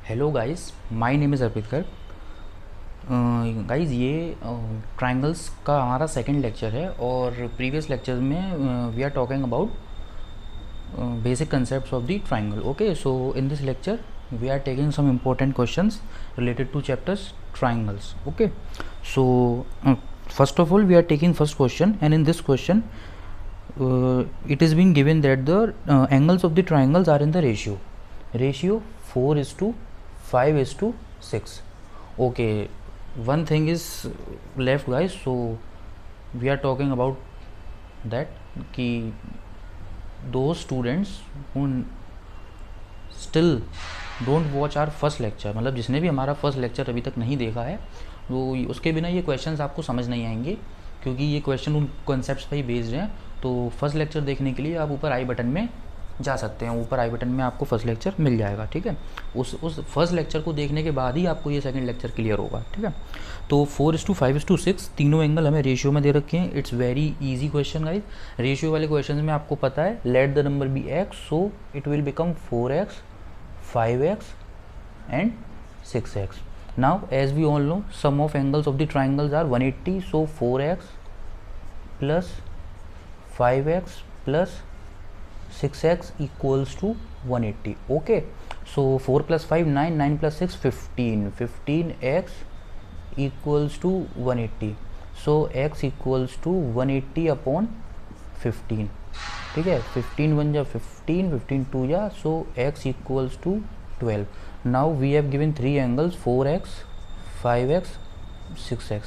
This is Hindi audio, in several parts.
Hello guys, my name is Arpit Garg. Guys ये ट्रायंगल्स का हमारा सेकंड लेक्चर है और प्रीवियस लेक्चर में we are talking about basic concepts of the triangle. Okay, so in this lecture we are taking some important questions related to chapters triangles. Okay, so first of all we are taking first question, and in this question it is being given that the angles of the triangles are in the ratio 4:5:6. Okay, one thing is left guys, so we are talking about that ki those students who still don't watch our first lecture, मतलब जिसने भी हमारा फर्स्ट लेक्चर अभी तक नहीं देखा है वो उसके बिना ये क्वेश्चंस आपको समझ नहीं आएंगे, क्योंकि ये क्वेश्चन उन कॉन्सेप्ट्स पर ही बेस्ड हैं। तो फर्स्ट लेक्चर देखने के लिए आप ऊपर आई बटन में जा सकते हैं, ऊपर आई बटन में आपको फर्स्ट लेक्चर मिल जाएगा। ठीक है, उस फर्स्ट लेक्चर को देखने के बाद ही आपको ये सेकंड लेक्चर क्लियर होगा। ठीक है, तो 4:5:6 तीनों एंगल हमें रेशियो में दे रखे हैं। It's very easy question guys. Ratio वाले क्वेश्चन में आपको पता है let the number be x, so it will become 4x, 5x and 6x. Now as we all know, sum of angles of the triangles are 180, so 4x plus 5x plus 6x equals to 180. Okay, so 4 plus 5 9, 9 plus 6 15, 15x equals to 180, so x equals to 180 upon 15. ठीक है, 15 1 जा 15, 15 2 जा, so x equals to 12. Now we have given three angles 4x, 5x, 6x.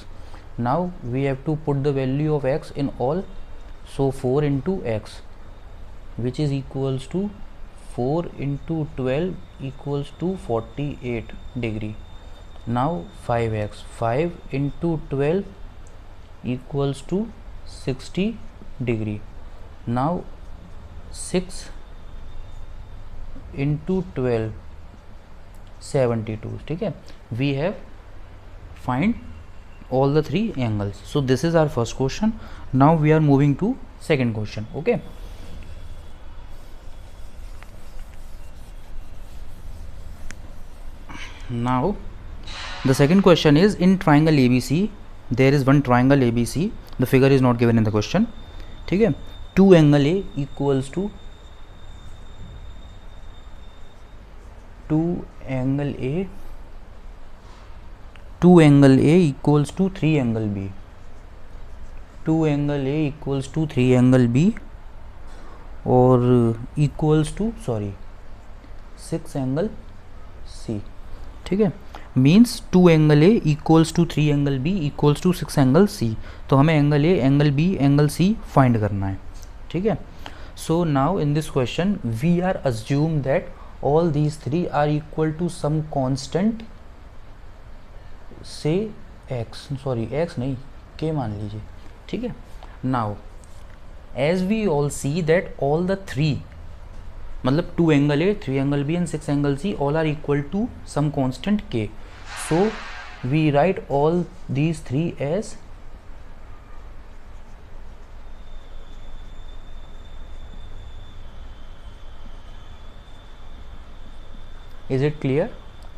Now we have to put the value of x in all, so 4 into x, which is equals to 4 into 12 equals to 48 degree. Now 5x, 5 into 12 equals to 60 degree. Now 6 into 12 72. ठीक है, we have find all the three angles. So this is our first question. Now we are moving to second question. Okay, now the second question is in triangle ABC there is one triangle ABC. The figure is not given in the question. ठीक है, two angle A equals to two angle A equals to 3 angle B. 2 angle A equals to 3 angle B और equals to 6 angle C. ठीक है, means 2 angle A equals to 3 angle B equals to 6 angle C. तो हमें angle A, angle B, angle C find करना है। ठीक है, so now in this question we are assume that all these three are equal to some constant, say x, x नहीं के मान लीजिए। ठीक है, now as we all see that all the three, मतलब 2 angle A, 3 angle B and 6 angle C all are equal to some constant K, so we write all these three as is it clear?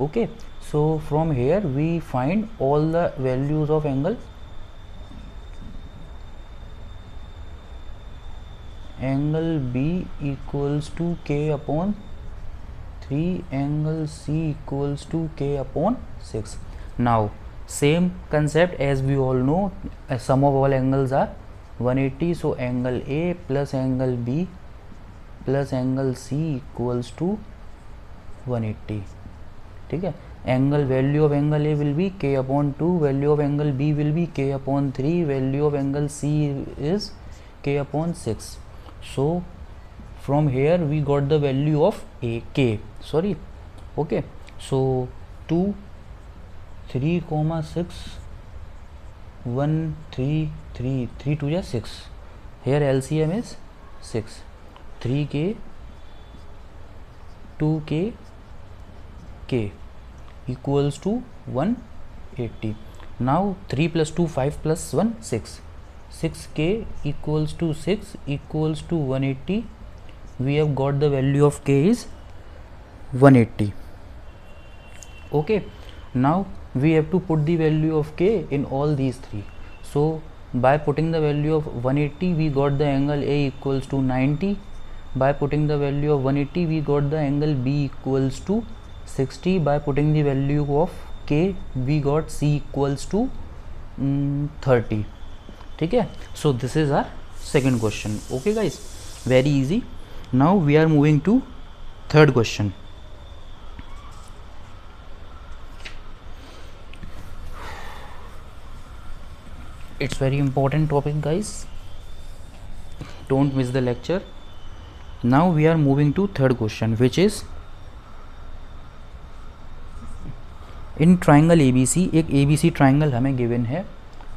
Okay, so from here we find all the values of angle B equals to k upon 3, angle C equals to k upon 6. Now same concept as we all know, sum of all angles are 180, so angle A plus angle B plus angle C equals to 180. ठीक है, angle value of angle A will be k upon 2, value of angle B will be k upon 3, value of angle C is k upon 6. So from here we got the value of A k. Okay, so 2 3, 6 1 3 3 3 2 6, here LCM is 6, 3k 2k k equals to 180. Now 3 plus 2 5 plus 1 6, 6k equals to 6 equals to 180. We have got the value of k is 180. Okay, now we have to put the value of k in all these three. So by putting the value of 180 we got the angle A equals to 90. By putting the value of 180 we got the angle B equals to 60. By putting the value of k we got C equals to 30. ठीक है, so this is our second question. Okay guys, very easy. Now we are moving to third question. It's very important topic guys, don't miss the lecture. Now we are moving to third question, which is in triangle ABC, एक ABC ट्राइंगल हमें गिवन है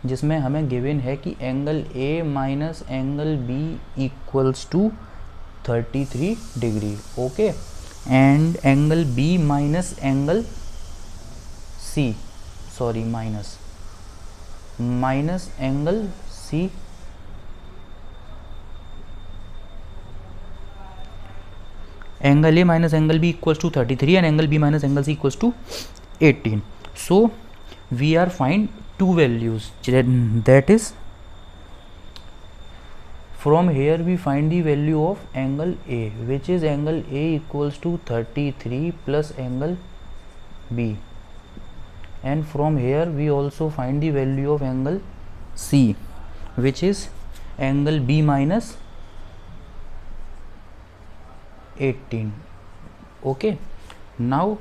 जिसमें हमें गिवन है कि angle A minus angle B equals to 33 degree. Okay, and angle B minus angle C, sorry minus angle C angle A minus angle B equals to 33 and angle B minus angle C equals to 18. So we are find two values, that is from here we find the value of angle A, which is angle A equals to 33 plus angle B, and from here we also find the value of angle C, which is angle B minus 18. Okay, now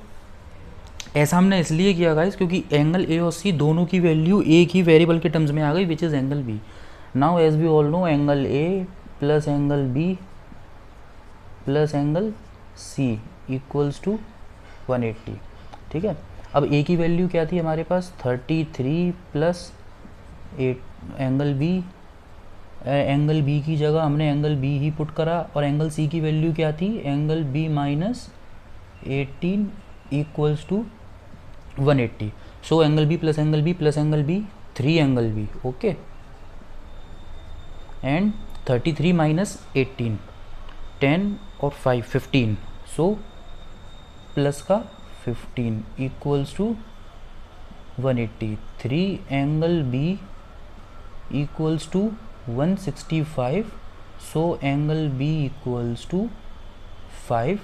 ऐसा हमने इसलिए किया गाइस क्योंकि एंगल ए और सी दोनों की वैल्यू एक ही वेरिएबल के टर्म्स में आ गई, which is angle B. Now as we all know angle A plus angle B plus angle C equals to 180. ठीक है, अब ए की वैल्यू क्या थी हमारे पास 33 plus 8 angle B. Angle B की जगह हमने एंगल बी ही पुट करा, और एंगल सी की वैल्यू क्या थी angle B minus 18 equals to 180. So angle B plus angle B plus angle B 3 angle B. Okay, and 33 माइनस 18 10 और 5 15. सो प्लस का 15 equals to 180. 3 angle B equals to 165. so angle B equals to 5.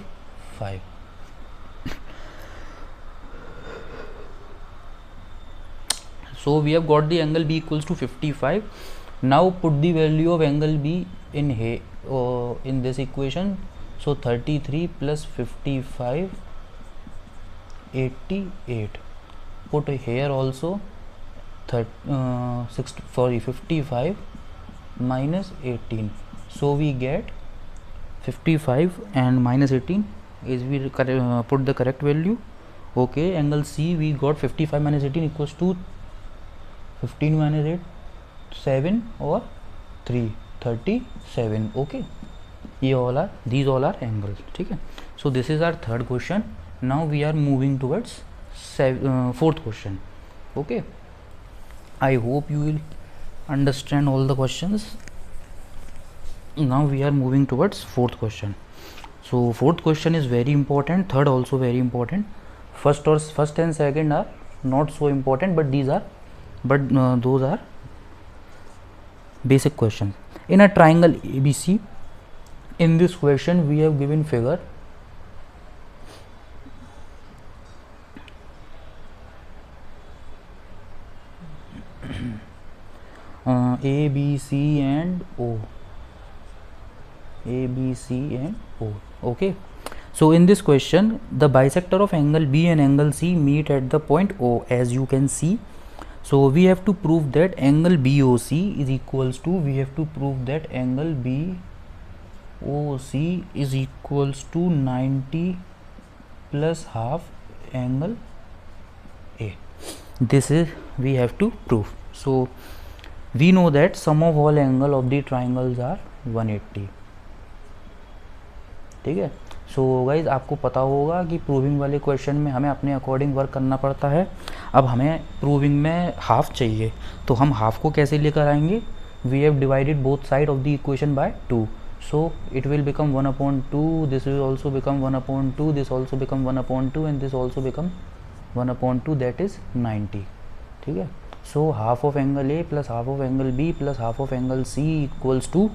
So we have got the angle B equals to 55. Now put the value of angle B in here in this equation. So 33 plus 55 88. Put here also 55 minus 18. So we get 55 and minus 18 is we put the correct value. Okay, angle C we got 55 minus 18 equals to 15 minus 8 7 or 3 37. Okay, these all are angles. ठीक है, so this is our third question. Now we are moving towards fourth question. Okay, I hope you will understand all the questions. Now we are moving towards fourth question. So fourth question is very important, third also very important. First and second are not so important, but those are basic questions. In a triangle ABC, in this question we have given figure A, B, C and O. A, B, C and O. Okay, so in this question the bisector of angle B and angle C meet at the point O, as you can see. So we have to prove that angle BOC is equals to, angle BOC is equals to 90 plus half angle A. This is we have to prove. So we know that sum of all angle of the triangles are 180. ठीक है, सो गाइज आपको पता होगा कि प्रूविंग वाले क्वेश्चन में हमें अपने अकॉर्डिंग वर्क करना पड़ता है. अब हमें प्रूविंग में हाफ चाहिए, तो हम हाफ को कैसे लेकर आएंगे. We have divided both side of the equation by 2, so it will become 1/2. This will also become 1/2. This also become 1/2 and this also become 1/2 that is 90, ठीक है। सो half of angle A plus half of angle B plus half of angle C equals to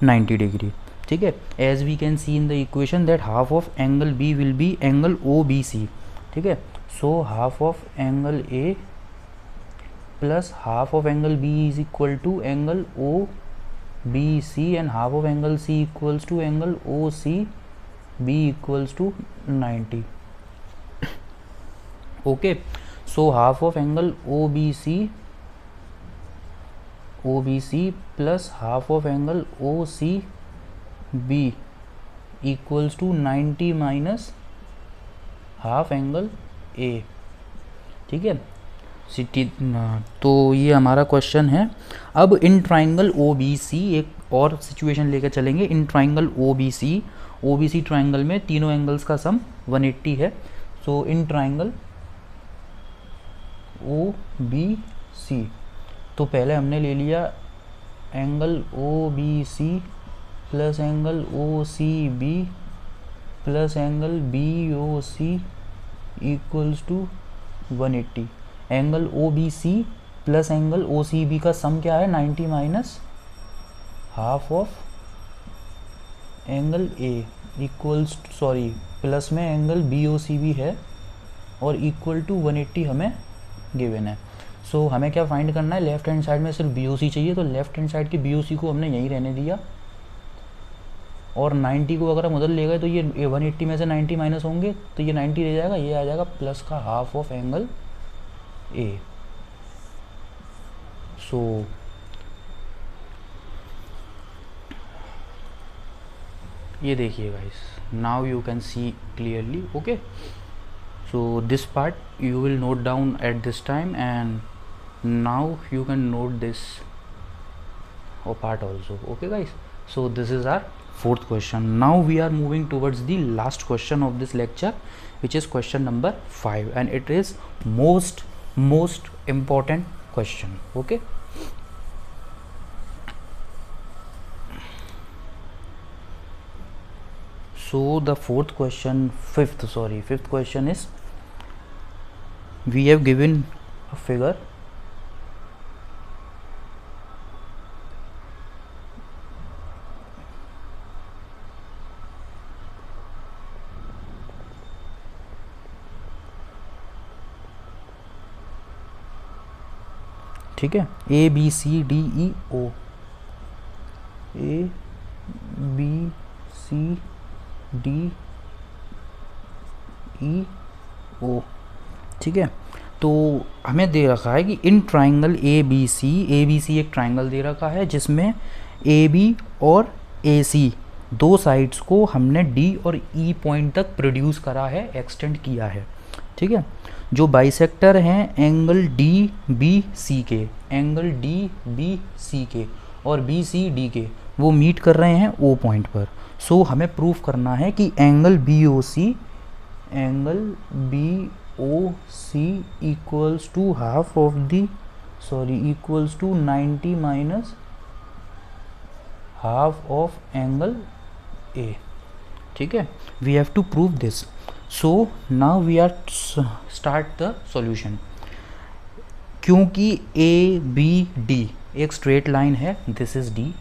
90 degree, ठीक है। As we can see in the equation that half of angle B will be angle O B C, ठीक है। सो half of angle A plus half of angle B is equal to angle O B C and half of angle C equals to angle O C B equals to 90, okay. So half of angle O B C plus half of angle O C B equals to 90 minus half angle A, ठीक है। तो ये हमारा क्वेश्चन है। अब इन ट्राइंगल ओ बी सी एक और सिचुएशन लेकर चलेंगे। In triangle O B C triangle में तीनों एंगल्स का सम 180 है। सो इन ट्राइंगल ओ बी सी, तो पहले हमने ले लिया angle O B C plus angle O C B plus angle B O C equals to 180। Angle O B C plus angle O C B का सम क्या है, 90 minus half of angle A equals sorry plus में angle B O C B है और इक्वल टू 180 हमें गिवन है। सो हमें क्या फाइंड करना है, लेफ्ट हैंड साइड में सिर्फ बी ओ सी चाहिए, तो लेफ्ट हैंड साइड की बी ओ सी को हमने यहीं रहने दिया और 90 को अगर हम उधर ले गए तो ये 180 में से 90 माइनस होंगे तो ये 90 रह जाएगा, ये आ जाएगा प्लस का हाफ ऑफ एंगल ए। सो ये देखिए guys, now you can see clearly, okay. So this part you will note down at this time and now you can note this part also, okay guys. So this is our fourth question. Now we are moving towards the last question of this lecture, which is question number 5 and it is most important question, okay. So the fifth question is, we have given a figure ठीक है, A B C D E O, A B C D E O, ठीक है। तो हमें दे रखा है कि इन ट्राइंगल ए बी सी एक ट्राइंगल दे रखा है जिसमें ए बी और ए सी दो साइड्स को हमने डी और ई पॉइंट तक प्रोड्यूस करा है, एक्सटेंड किया है, ठीक है। जो बाइसेक्टर हैं एंगल डी बी सी के और बी सी डी के, वो मीट कर रहे हैं ओ पॉइंट पर। सो हमें प्रूफ करना है कि angle B O C equals to half of the equals to 90 minus half of angle A, ठीक है। We have to prove this. So now we are start the solution. क्योंकि ए बी डी एक स्ट्रेट लाइन है, दिस इज डी,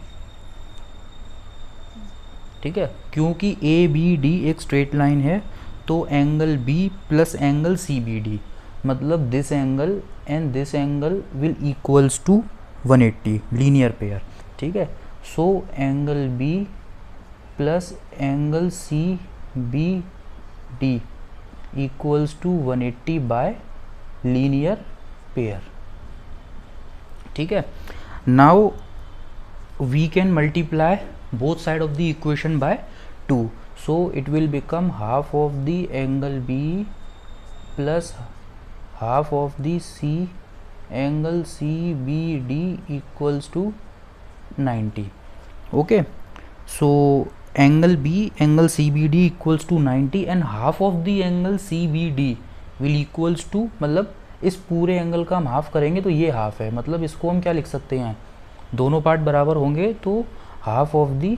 ठीक है। क्योंकि ए बी डी एक स्ट्रेट लाइन है तो angle B plus angle C B D, मतलब this angle and this angle will equals to 180, linear pair, ठीक है। So angle B plus angle C B D equals to 180 by linear pair, ठीक है। Now we can multiply both side of the equation by 2, so it will become half of the angle B plus half of the C angle CBD equals to 90, okay. So angle B angle CBD equals to 90 and half of the angle CBD will equals to, मतलब इस पूरे एंगल का हम हाफ करेंगे तो ये हाफ है, मतलब इसको हम क्या लिख सकते हैं, दोनों पार्ट बराबर होंगे तो half of the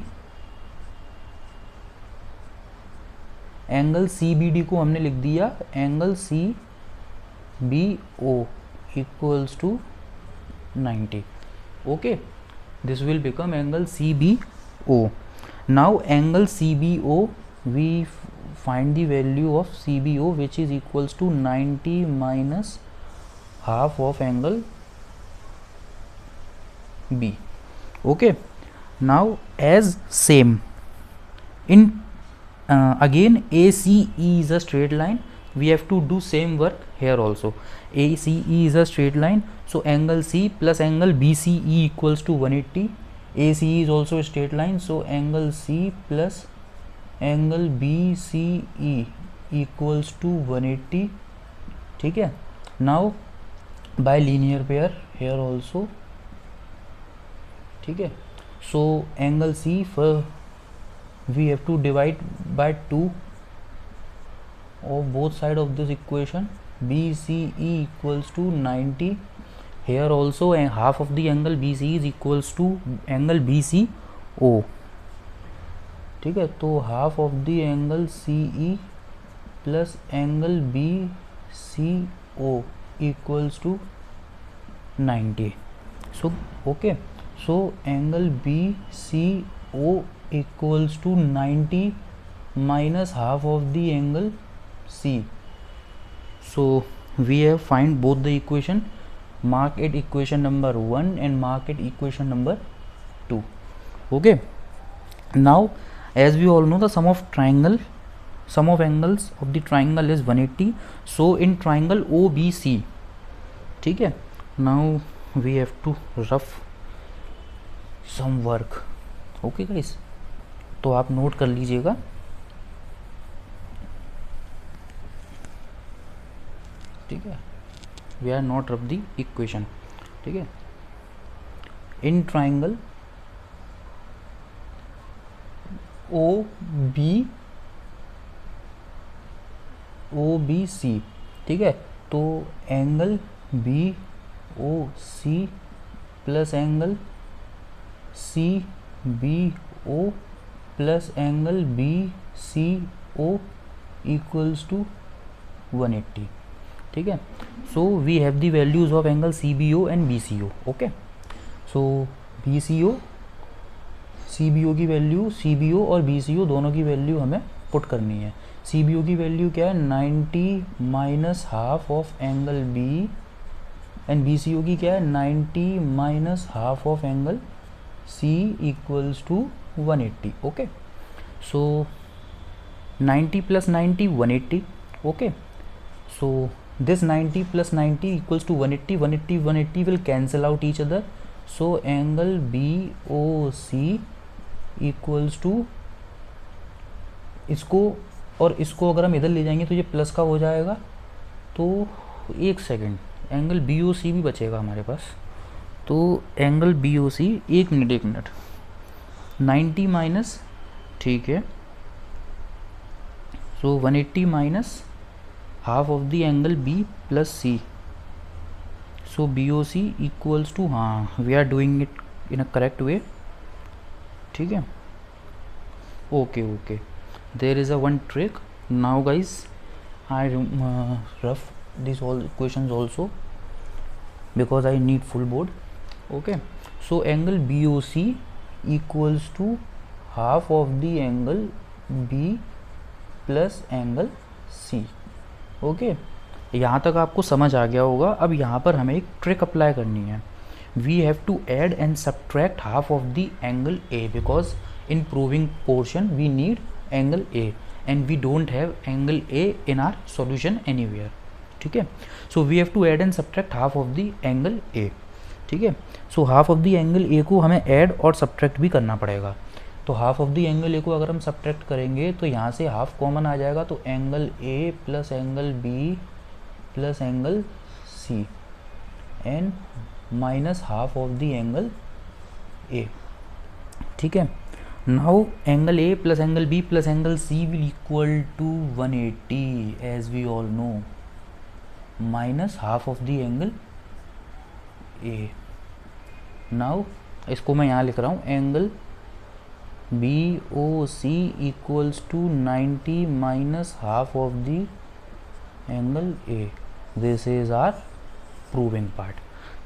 angle C B D को हमने लिख दिया angle C B O equals to 90. Okay, this will become angle CBO. Now angle CBO, we find the value of CBO, which is equals to 90 minus half of angle B. Okay, now as same in again ACE is a straight line, we have to do same work here also. ACE is a straight line, so angle C plus angle BCE equals to 180. ACE is also a straight line, so angle C plus angle BCE equals to 180. ठीक है, now by linear pair here also. ठीक है, so angle C for we have to divide by 2 of both side of this equation. BCE equals to 90. Here also half of the angle BCE is equals to angle BCO. ठीक है, तो half of the angle CE plus angle BCO equals to 90. So okay, so angle BCO equals to 90 minus half of the angle C. So we have find both the equation, mark it equation number 1 and mark it equation number 2. Okay, now as we all know, the sum of angles of the triangle is 180. So in triangle OBC, ठीक है, now we have to rough some work. Okay guys, तो आप नोट कर लीजिएगा. ठीक है, we are not rough the equation. ठीक है, इन ट्राइंगल ओ बी सी, ठीक है, तो angle B O C plus angle C B O plus angle B C O equals to 180. ठीक है, so we have the values of angle C B O and B C O. Okay, so B C O C B O की वैल्यू, सी बी ओ और बी सी ओ दोनों की वैल्यू हमें पुट करनी है. सी बी ओ की वैल्यू क्या है, 90 minus half of angle B, and B C O की क्या है, 90 minus half of angle C equals to 180. Okay, so 90 plus 90 180. Okay, so this 90 plus 90 equals to 180. 180 will cancel out each other, so angle BOC equals to, इसको और इसको अगर हम इधर ले जाएंगे तो ये प्लस का हो जाएगा. तो एक सेकेंड, एंगल BOC भी बचेगा हमारे पास. तो एंगल BOC, एक मिनट 90 माइनस, ठीक है, so 180 minus half of the angle B plus C, so BOC equals to, हाँ we are doing it in a correct way. ठीक है, okay okay, there is a one trick. Now guys I rough this all questions also because I need full board. Okay, so angle BOC equals to half of the angle B plus angle C. Okay, यहाँ तक आपको समझ आ गया होगा. अब यहाँ पर हमें एक ट्रिक अप्लाई करनी है. We have to add and subtract half of the angle A, because in proving portion we need angle A and we don't have angle A in our solution anywhere. ठीक है, so we have to add and subtract half of the angle A. ठीक है, सो half of the angle A को हमें ऐड और सब्ट्रैक्ट भी करना पड़ेगा. तो half of the angle A को अगर हम सब्ट्रैक्ट करेंगे तो यहाँ से हाफ कॉमन आ जाएगा, तो angle A plus angle B plus angle C and minus half of the angle A. ठीक है, now angle A plus angle B plus angle C will equal to 180 as we all know, minus half of the angle A. नाउ इसको मैं यहाँ लिख रहा हूँ, angle BOC equals to 90 minus half of the angle A. This is our proving part.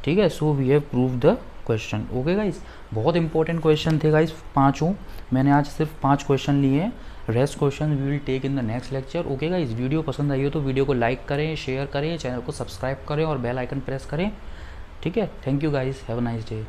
ठीक है, so we have prove the question. Okay guys, बहुत इंपॉर्टेंट क्वेश्चन थे गाइस पाँचों। मैंने आज सिर्फ 5 क्वेश्चन लिए हैं, rest question we will take in the next lecture. Okay guys, video पसंद आई हो तो वीडियो को लाइक करें, शेयर करें, चैनल को सब्सक्राइब करें और बेल आइकन प्रेस करें। ठीक है, thank you guys, have a nice day.